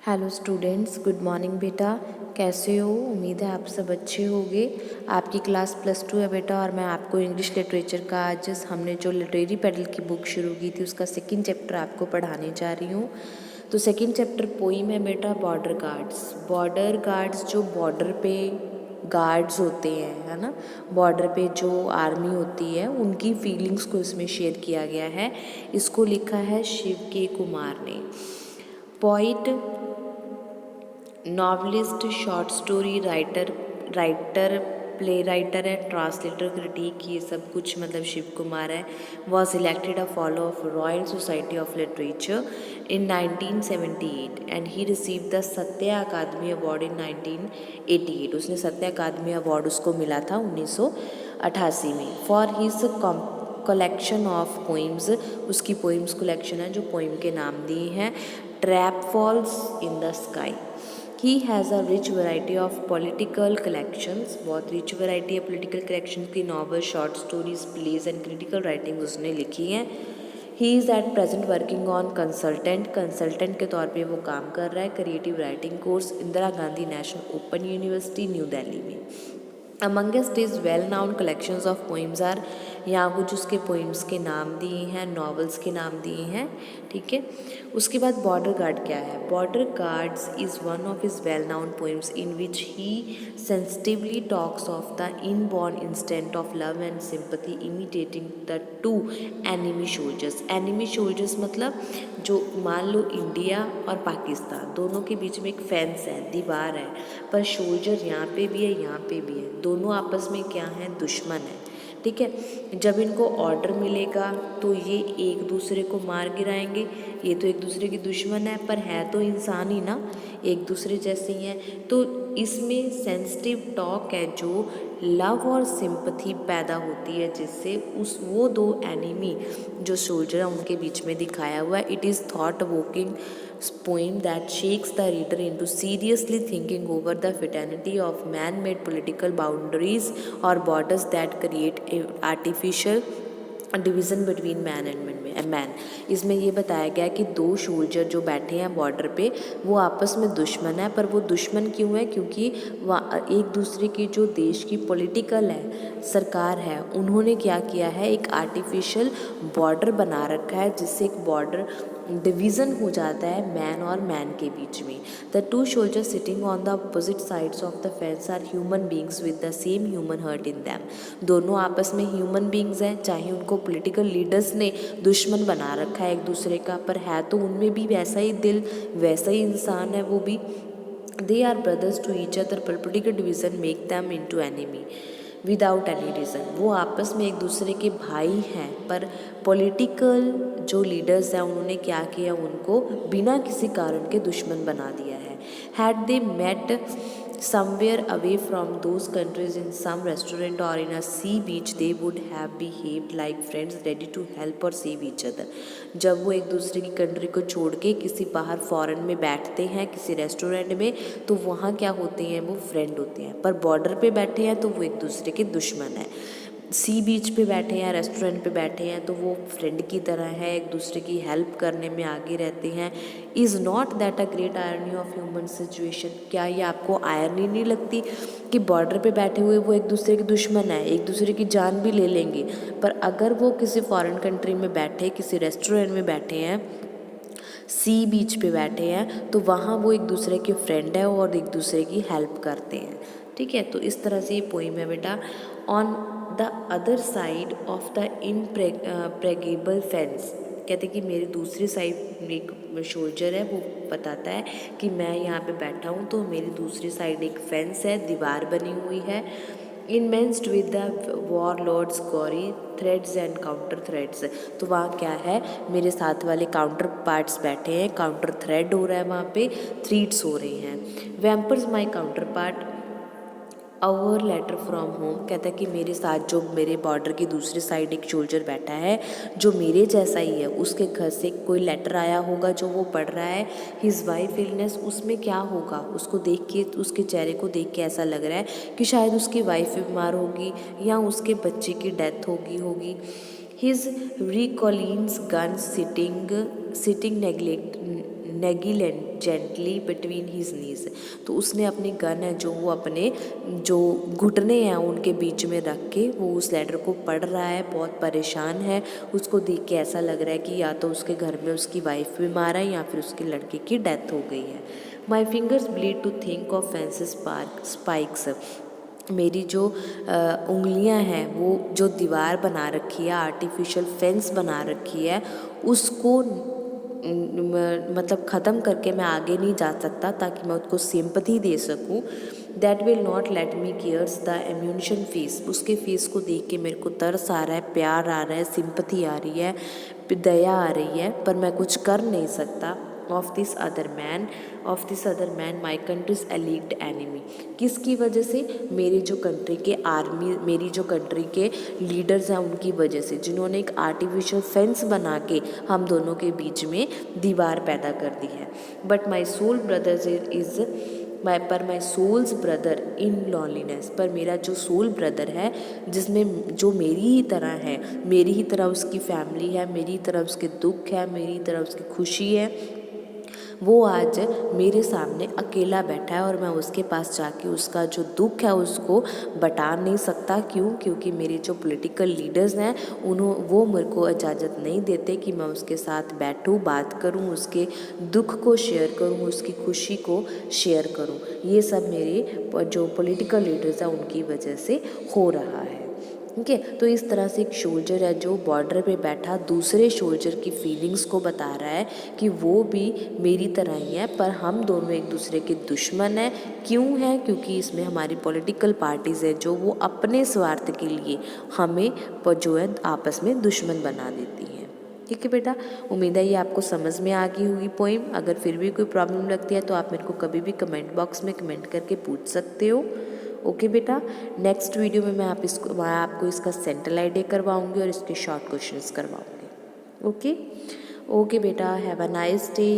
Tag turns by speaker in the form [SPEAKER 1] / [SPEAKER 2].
[SPEAKER 1] Hello students, good morning बेटा। कैसे हो? उम्मीद है आप सब अच्छे होंगे। आपकी क्लास +2 है बेटा, और मैं आपको इंग्लिश लिटरेचर का आज हमने जो लिटरेरी पेडल की बुक शुरू की थी उसका सेकंड चैप्टर आपको पढ़ाने जा रही हूँ। तो सेकंड चैप्टर पोइम है बेटा, बॉर्डर गार्ड्स। बॉर्डर गार्ड्स जो बॉर्डर पे गार्ड्स होते हैं, है ना, बॉर्डर पे जो आर्मी होती है उनकी फीलिंग्स को इसमें शेयर किया गया है। इसको लिखा है शिव के कुमार ने। Poet, novelist, short story writer play writer है, ट्रांसलेटर, क्रिटिक, ये सब कुछ मतलब शिव कुमार है। Was elected a follow of royal society of literature in 1978 and he receive the सत्य अकादमी अवार्ड इन 1988। उसने सत्य अकादमी अवार्ड उसको मिला था 1988 में for his collection of poems. उसकी पोइम्स कलेक्शन है जो पोइम के नाम दिए हैं। Trap falls in the sky. He has a rich variety of political collections, बहुत रिच वैरायटी है पोलिटिकल कलेक्शन की। Novel, short stories, plays and critical writing उसने लिखी हैं। He is at present working on consultant के तौर पे वो काम कर रहा है creative writing course Indira Gandhi national open university New Delhi में। Amongst his well known collections of poems are, यहाँ कुछ उसके पोइम्स के नाम दिए हैं, नॉवेल्स के नाम दिए हैं, ठीक है। उसके बाद बॉर्डर गार्ड क्या है? Border guards is one of his well known poems in which he sensitively talks of the inborn instant of love and sympathy imitating the two enemy soldiers. Enemy soldiers मतलब जो मान लो India और पाकिस्तान दोनों के बीच में एक फेंस है, दीवार है, पर सोल्जर यहाँ पे भी है यहाँ पे भी है, दोनों आपस में क्या है? दुश्मन है, ठीक है। जब इनको ऑर्डर मिलेगा तो ये एक दूसरे को मार गिराएंगे। ये तो एक दूसरे की दुश्मन है पर है तो इंसान ही ना, एक दूसरे जैसे ही हैं। तो इसमें सेंसिटिव टॉक है जो लव और सिंपथी पैदा होती है, जिससे उस वो दो एनिमी जो सोल्जर है उनके बीच में दिखाया हुआ है। इट इज़ थॉट वोकिंग poem that shakes the reader into seriously thinking over the fidelity of man-made political boundaries or borders that create artificial division between man and man. इसमें ये बताया गया कि दो सोल्जर जो बैठे हैं बॉर्डर पे वो आपस में दुश्मन है, पर वो दुश्मन क्यों है? क्योंकि एक दूसरे की जो देश की पॉलिटिकल है, सरकार है, उन्होंने क्या किया है? एक आर्टिफिशियल बॉर्डर बना रखा है, जिससे एक बॉर्डर डिवीज़न हो जाता है मैन और मैन के बीच में। The two soldiers sitting on the opposite sides of the fence are human beings with the same human heart in them. दोनों आपस में ह्यूमन बींग्स हैं, चाहे उनको पॉलिटिकल लीडर्स ने दुश्मन बना रखा है एक दूसरे का, पर है तो उनमें भी वैसा ही दिल, वैसा ही इंसान है वो भी। They are brothers to each other, पर political division make them into enemy without any reason. वो आपस में एक दूसरे के भाई हैं, पर पॉलिटिकल जो लीडर्स हैं उन्होंने क्या किया? उनको बिना किसी कारण के दुश्मन बना दिया है। Had they met somewhere away from those countries in some restaurant or in a sea beach, they would have behaved like friends ready to help or save each other। जब वो एक दूसरे की कंट्री को छोड़ के किसी बाहर फॉरेन में बैठते हैं किसी रेस्टोरेंट में, तो वहाँ क्या होते हैं? वो फ्रेंड होते हैं, पर बॉर्डर पे बैठे हैं तो वो एक दूसरे के दुश्मन है। सी बीच पे बैठे हैं, रेस्टोरेंट पे बैठे हैं तो वो फ्रेंड की तरह है, एक दूसरे की हेल्प करने में आगे रहते हैं। Is not that a great irony of human situation? क्या ये आपको आयरनी नहीं लगती कि बॉर्डर पे बैठे हुए वो एक दूसरे के दुश्मन है, एक दूसरे की जान भी ले लेंगे, पर अगर वो किसी फॉरेन कंट्री में बैठे, किसी रेस्टोरेंट में बैठे हैं, सी बीच पे बैठे हैं, तो वहाँ वो एक दूसरे के फ्रेंड है और एक दूसरे की हेल्प करते हैं, ठीक है। तो इस तरह से ये पोइम है बेटा। On the other side of the impregnable fence, कहते कि मेरी दूसरी साइड एक सोल्जर है, वो बताता है कि मैं यहाँ पे बैठा हूँ तो मेरी दूसरी साइड एक फेंस है, दीवार बनी हुई है। Enmeshed with the war lords gory threads and counter threads. तो वहाँ क्या है? मेरे साथ वाले काउंटर पार्ट्स बैठे हैं, काउंटर थ्रेड हो रहा है, वहाँ पे थ्रीड्स हो रही हैं। Vampers my counter part our letter from home, कहता है कि मेरे साथ जो मेरे बॉर्डर की दूसरी साइड एक सोल्जर बैठा है जो मेरे जैसा ही है, उसके घर से कोई लेटर आया होगा जो वो पढ़ रहा है। हिज वाइफ इलनेस, उसमें क्या होगा? उसको देख के, उसके चेहरे को देख के ऐसा लग रहा है कि शायद उसकी वाइफ बीमार होगी या उसके बच्चे की डेथ होगी। His recoilless gun sitting negligently between his knees. तो उसने अपनी गन है जो वो अपने जो घुटने हैं उनके बीच में रख के वो उस लेटर को पढ़ रहा है, बहुत परेशान है। उसको देख के ऐसा लग रहा है कि या तो उसके घर में उसकी वाइफ बीमार है या फिर उसके लड़के की डेथ हो गई है। My fingers bleed to think of fences spikes. मेरी जो उंगलियां हैं वो जो दीवार बना रखी है, आर्टिफिशियल फेंस बना रखी है, उसको मतलब ख़त्म करके मैं आगे नहीं जा सकता ताकि मैं उसको सिंपथी दे सकूं। That will not let me cares the ammunition face. उसके फेस को देख के मेरे को तरस आ रहा है, प्यार आ रहा है, सिंपथी आ रही है, दया आ रही है, पर मैं कुछ कर नहीं सकता। Of this other man my country's alleged enemy. किसकी वजह से? मेरी जो कंट्री के आर्मी, मेरी जो कंट्री के लीडर्स हैं उनकी वजह से, जिन्होंने एक आर्टिफिशियल फेंस बना के हम दोनों के बीच में दीवार पैदा कर दी है। But my soul brothers my souls brother in loneliness. पर मेरा जो सोल ब्रदर है जिसमें जो मेरी ही तरह है, मेरी ही तरह उसकी फैमिली है, मेरी ही तरह उसके दुख है, मेरी ही तरह उसकी खुशी है, वो आज मेरे सामने अकेला बैठा है और मैं उसके पास जाके उसका जो दुख है उसको बता नहीं सकता। क्यों? क्योंकि मेरे जो पॉलिटिकल लीडर्स हैं वो मेरे को इजाज़त नहीं देते कि मैं उसके साथ बैठूं, बात करूं, उसके दुख को शेयर करूं, उसकी खुशी को शेयर करूं। ये सब मेरे जो पॉलिटिकल लीडर्स हैं उनकी वजह से हो रहा है। ठीक है, तो इस तरह से एक सोल्जर है जो बॉर्डर पे बैठा दूसरे सोल्जर की फीलिंग्स को बता रहा है कि वो भी मेरी तरह ही है, पर हम दोनों एक दूसरे के दुश्मन हैं। क्यों है? क्योंकि इसमें हमारी पॉलिटिकल पार्टीज़ है जो वो अपने स्वार्थ के लिए हमें जो है आपस में दुश्मन बना देती हैं। ठीक है बेटा, उम्मीद है ये आपको समझ में आ गई होगी पोइम। अगर फिर भी कोई प्रॉब्लम लगती है तो आप मेरे को कभी भी कमेंट बॉक्स में कमेंट करके पूछ सकते हो। ओके बेटा, नेक्स्ट वीडियो में मैं आपको इसका सेंट्रल आइडिया करवाऊंगी और इसके शॉर्ट क्वेश्चंस करवाऊंगी। ओके बेटा, हैव अ नाइस डे।